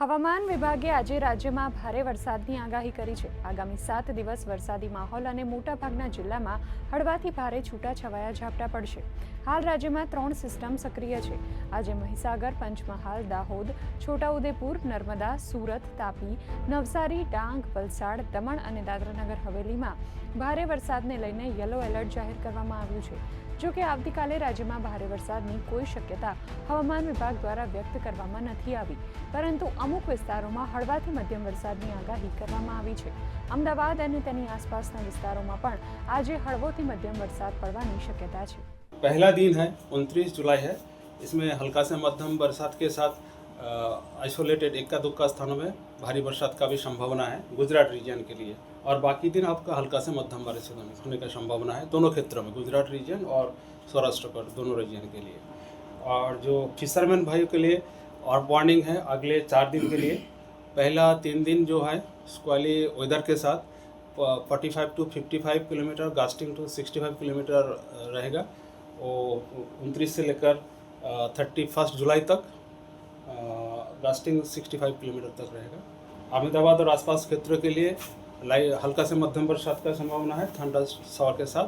હવામાન વિભાગે આજે રાજ્યમાં ભારે વરસાદની આગાહી કરી છે. આગામી 7 દિવસ વરસાદી માહોલ અને મોટાભાગના જિલ્લામાં હળવાથી ભારે છૂટાછવાયા ઝાપટા પડશે. હાલ રાજ્યમાં 3 સિસ્ટમ સક્રિય છે. આજે મહીસાગર, પંચમહાલ, દાહોદ, છોટાઉદેપુર, નર્મદા, સુરત, તાપી, નવસારી, ડાંગ, વલસાડ, દમણ અને દાદરાનગર હવેલીમાં ભારે વરસાદને લઈને યલો એલર્ટ જાહેર કરવામાં આવ્યું છે. જો કે આવતીકાલે રાજ્યમાં ભારે વરસાદની કોઈ શક્યતા હવામાન વિભાગ દ્વારા વ્યક્ત કરવામાં નથી આવી, પરંતુ અમુક વિસ્તારોમાં હળવાથી મધ્યમ વરસાદની આગાહી કરવામાં આવી છે. અમદાવાદ અને તેની આસપાસના વિસ્તારોમાં પણ આજે હળવોથી મધ્યમ વરસાદ પડવાની શક્યતા છે. पहला दिन है 29 जुलाई है. इसमें हल्का से मध्यम बरसात के साथ आइसोलेटेड इक्का दुक्का स्थानों में भारी बरसात का भी संभावना है गुजरात रीजन के लिए. और बाकी दिन आपका हल्का से मध्यम बारिश होने का संभावना है दोनों क्षेत्रों में, गुजरात रीजन और सौराष्ट्र पर, दोनों रीजन के लिए. और जो फिशरमैन भाइयों के लिए और वार्निंग है अगले 4 दिन के लिए. पहला 3 दिन जो है स्क्वाली वेदर के साथ 45 to 55 kilometer, gusting to 65 kilometer रहेगा. और 29 से लेकर 31 जुलाई तक गास्टिंग 65 किलोमीटर तक रहेगा. अहमदाबाद और आसपास क्षेत्रों के लिए हल्का से मध्यम बरसात का संभावना है, ठंडा शॉवर के साथ.